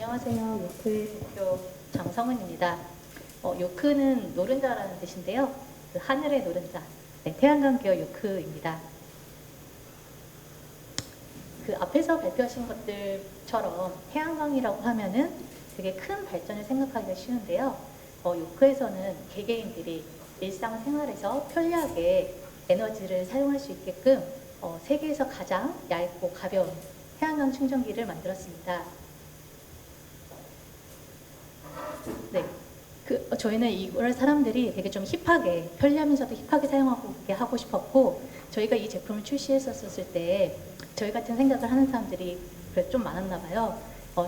안녕하세요. 요크의 대표 장성은입니다. 요크는 노른자라는 뜻인데요. 그 하늘의 노른자, 네, 태양광 기업 요크입니다. 그 앞에서 발표하신 것들처럼 태양광이라고 하면은 되게 큰 발전을 생각하기가 쉬운데요. 요크에서는 개개인들이 일상생활에서 편리하게 에너지를 사용할 수 있게끔 세계에서 가장 얇고 가벼운 태양광 충전기를 만들었습니다. 네, 저희는 이걸 사람들이 되게 좀 힙하게, 편리하면서도 힙하게 사용하게 하고 싶었고, 저희가 이 제품을 출시했었을 때 저희 같은 생각을 하는 사람들이 좀 많았나 봐요.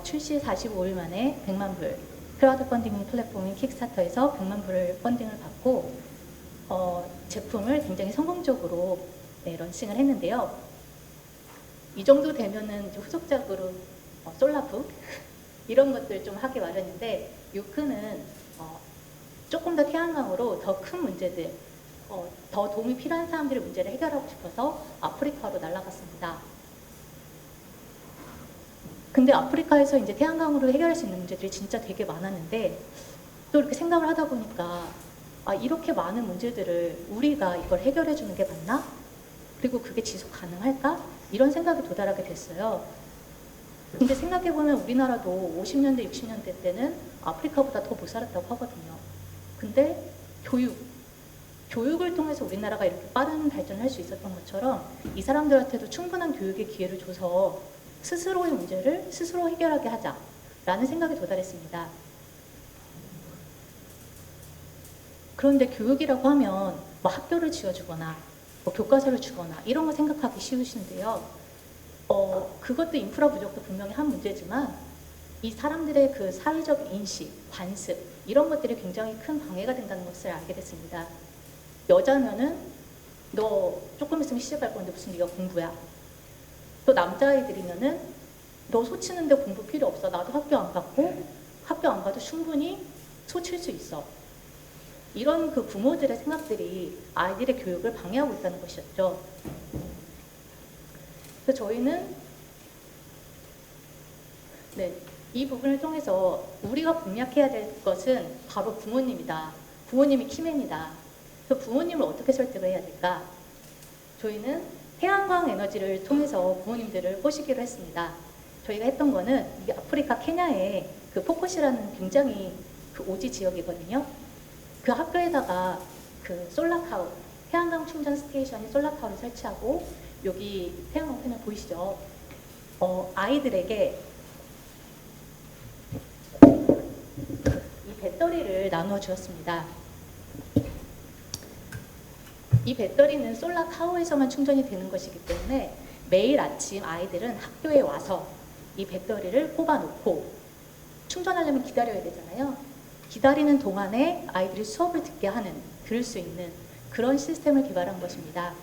출시 45일 만에 100만 불, 크라우드 펀딩 플랫폼인 킥스타터에서 100만 불을 펀딩을 받고 제품을 굉장히 성공적으로 런칭을 했는데요. 이 정도 되면은 후속작으로 솔라북 이런 것들 좀 하기 마련인데, 요크는 조금 더 태양광으로 더 큰 문제들, 더 도움이 필요한 사람들의 문제를 해결하고 싶어서 아프리카로 날아갔습니다. 근데 아프리카에서 이제 태양광으로 해결할 수 있는 문제들이 진짜 되게 많았는데, 또 이렇게 생각을 하다 보니까 이렇게 많은 문제들을 우리가 이걸 해결해 주는 게 맞나? 그리고 그게 지속 가능할까? 이런 생각이 도달하게 됐어요. 근데 생각해보면 우리나라도 50년대, 60년대 때는 아프리카보다 더 못 살았다고 하거든요. 근데 교육을 통해서 우리나라가 이렇게 빠른 발전을 할 수 있었던 것처럼 이 사람들한테도 충분한 교육의 기회를 줘서 스스로의 문제를 스스로 해결하게 하자라는 생각에 도달했습니다. 그런데 교육이라고 하면 뭐 학교를 지어주거나 뭐 교과서를 주거나 이런 거 생각하기 쉬우신데요. 그것도 인프라 부족도 분명히 한 문제지만 이 사람들의 그 사회적 인식, 관습 이런 것들이 굉장히 큰 방해가 된다는 것을 알게 됐습니다. 여자면은 너 조금 있으면 시집갈 건데 무슨 네가 공부야. 또 남자아이들이면은 너 소 치는데 공부 필요 없어. 나도 학교 안 갔고 학교 안 가도 충분히 소 칠 수 있어. 이런 그 부모들의 생각들이 아이들의 교육을 방해하고 있다는 것이었죠. 그래서 저희는 이 부분을 통해서 우리가 공략해야 될 것은 바로 부모님이다. 부모님이 키맨이다. 그래서 부모님을 어떻게 설득을 해야 될까? 저희는 태양광 에너지를 통해서 부모님들을 꼬시기로 했습니다. 저희가 했던 거는 이 아프리카 케냐의 그 포코시라는 굉장히 그 오지 지역이거든요. 그 학교에다가 그 솔라카우, 태양광 충전 스테이션이 솔라카우를 설치하고 여기 태양광 패널 보이시죠? 아이들에게 이 배터리를 나누어 주었습니다. 이 배터리는 솔라카우에서만 충전이 되는 것이기 때문에 매일 아침 아이들은 학교에 와서 이 배터리를 꼽아놓고 충전하려면 기다려야 되잖아요. 기다리는 동안에 아이들이 수업을 듣게 하는, 들을 수 있는 그런 시스템을 개발한 것입니다.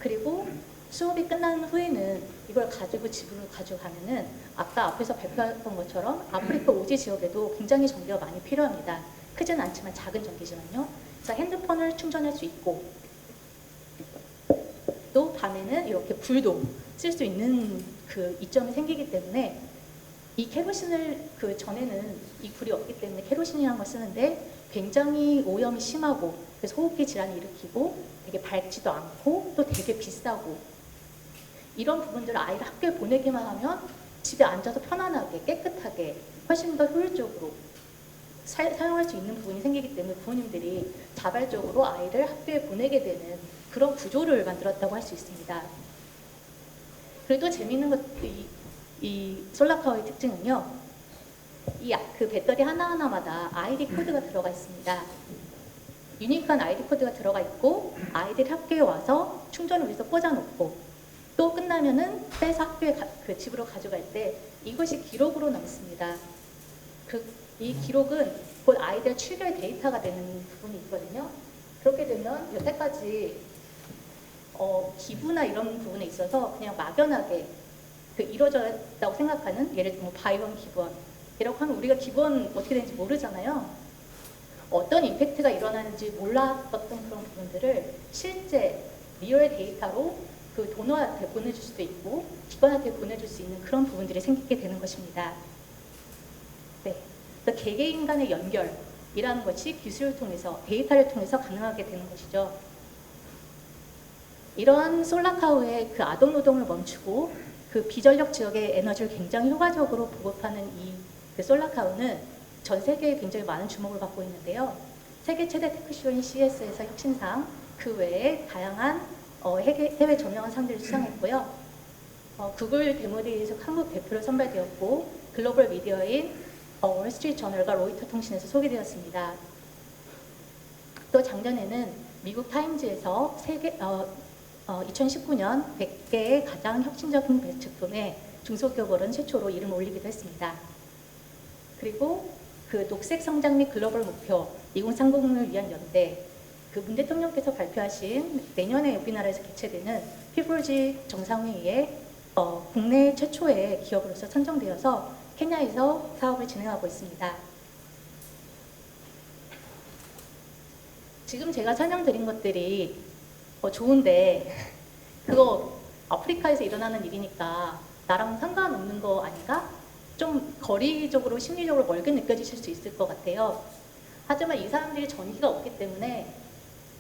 그리고 수업이 끝난 후에는 이걸 가지고 집으로 가져가면은 아까 앞에서 발표했던 것처럼 아프리카 오지 지역에도 굉장히 전기가 많이 필요합니다. 크진 않지만 작은 전기지만요. 그래서 핸드폰을 충전할 수 있고 또 밤에는 이렇게 불도 쓸 수 있는 그 이점이 생기기 때문에 이 케로신을 그 전에는 이 불이 없기 때문에 케로신이라는 걸 쓰는데 굉장히 오염이 심하고 그래서 호흡기 질환을 일으키고 되게 밝지도 않고 또 되게 비싸고 이런 부분들을 아이를 학교에 보내기만 하면 집에 앉아서 편안하게 깨끗하게 훨씬 더 효율적으로 사용할 수 있는 부분이 생기기 때문에 부모님들이 자발적으로 아이를 학교에 보내게 되는 그런 구조를 만들었다고 할 수 있습니다. 그리고 또 재미있는 것이 이 솔라카우의 특징은요. 그 배터리 하나하나마다 아이디 코드가 들어가 있습니다. 유니크한 아이디 코드가 들어가 있고 아이들이 학교에 와서 충전을 위해서 꽂아놓고 또 끝나면은 빼서 학교에 그 집으로 가져갈 때 이것이 기록으로 남습니다. 이 기록은 곧 아이들 출결 데이터가 되는 부분이 있거든요. 그렇게 되면 여태까지 기부나 이런 부분에 있어서 그냥 막연하게 이루어졌다고 생각하는 예를 들면 바이원 기부원 이라고 하면 우리가 기부원 어떻게 되는지 모르잖아요. 어떤 임팩트가 일어나는지 몰랐었던 그런 부분들을 실제 리얼 데이터로 그 도너한테 보내줄 수도 있고 기관한테 보내줄 수 있는 그런 부분들이 생기게 되는 것입니다. 네, 그래서 개개인 간의 연결이라는 것이 기술을 통해서 데이터를 통해서 가능하게 되는 것이죠. 이러한 솔라카우의 그 아동노동을 멈추고 그 비전력 지역의 에너지를 굉장히 효과적으로 보급하는 그 솔라카우는 전 세계에 굉장히 많은 주목을 받고 있는데요. 세계 최대 테크쇼인 CES에서 혁신상, 그 외에 다양한 해외 저명한 상들을 수상했고요. 구글 데모데이에서 한국 대표로 선발되었고 글로벌 미디어인 월스트리트 저널과 로이터 통신에서 소개되었습니다. 또 작년에는 미국 타임즈에서 2019년 100개의 가장 혁신적인 제품에 중소기업으로는 최초로 이름을 올리기도 했습니다. 그리고 그 녹색 성장 및 글로벌 목표 2030을 위한 연대, 그 문 대통령께서 발표하신 내년에 우리나라에서 개최되는 피플지 정상회의에 국내 최초의 기업으로서 선정되어서 케냐에서 사업을 진행하고 있습니다. 지금 제가 설명드린 것들이 좋은데 그거 아프리카에서 일어나는 일이니까 나랑 상관없는 거 아닌가? 좀 거리적으로 심리적으로 멀게 느껴지실 수 있을 것 같아요. 하지만 이 사람들이 전기가 없기 때문에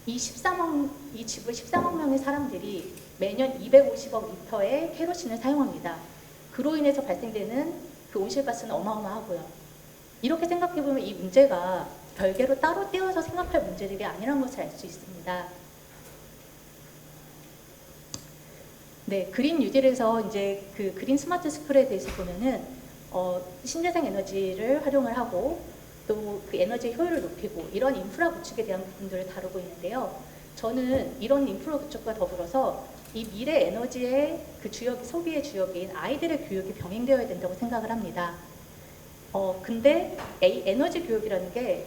이 지구 13억 명의 사람들이 매년 250억 리터의 케로신을 사용합니다. 그로 인해서 발생되는 그 온실가스는 어마어마하고요. 이렇게 생각해보면 이 문제가 별개로 따로 떼어서 생각할 문제들이 아니라는 것을 알 수 있습니다. 네, 그린 뉴딜에서 이제 그 그린 스마트 스쿨에 대해서 보면은 신재생 에너지를 활용을 하고 또 그 에너지의 효율을 높이고 이런 인프라 구축에 대한 부분들을 다루고 있는데요. 저는 이런 인프라 구축과 더불어서 이 미래 에너지의 그 소비의 주역인 아이들의 교육이 병행되어야 된다고 생각을 합니다. 근데 에너지 교육이라는 게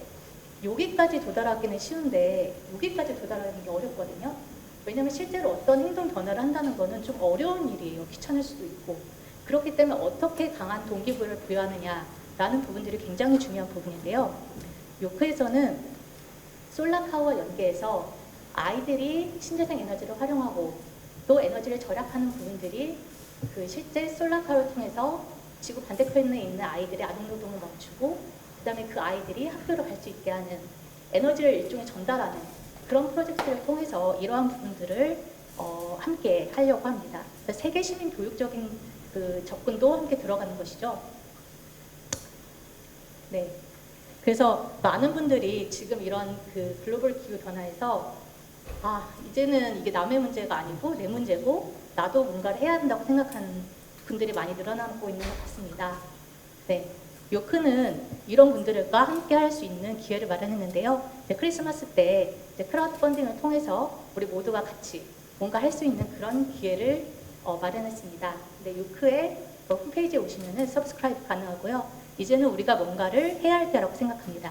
여기까지 도달하기는 쉬운데 여기까지 도달하는 게 어렵거든요. 왜냐하면 실제로 어떤 행동 변화를 한다는 거는 좀 어려운 일이에요. 귀찮을 수도 있고. 그렇기 때문에 어떻게 강한 동기부여를 부여하느냐라는 부분들이 굉장히 중요한 부분인데요. 요크에서는 솔라카우와 연계해서 아이들이 신재생 에너지를 활용하고 또 에너지를 절약하는 부분들이 그 실제 솔라카우를 통해서 지구 반대편에 있는 아이들의 아동노동을 멈추고 그다음에 그 아이들이 학교로 갈 수 있게 하는 에너지를 일종의 전달하는 그런 프로젝트를 통해서 이러한 부분들을 함께 하려고 합니다. 세계 시민 교육적인 그 접근도 함께 들어가는 것이죠. 네. 그래서 많은 분들이 지금 이런 그 글로벌 기후 변화에서 이제는 이게 남의 문제가 아니고 내 문제고 나도 뭔가를 해야 한다고 생각하는 분들이 많이 늘어나고 있는 것 같습니다. 네. 요크는 이런 분들과 함께 할 수 있는 기회를 마련했는데요. 크리스마스 때 크라우드 펀딩을 통해서 우리 모두가 같이 뭔가 할 수 있는 그런 기회를 마련했습니다. 네, 요크의 홈페이지에 오시면 서브스크라이브 가능하고요. 이제는 우리가 뭔가를 해야 할 때라고 생각합니다.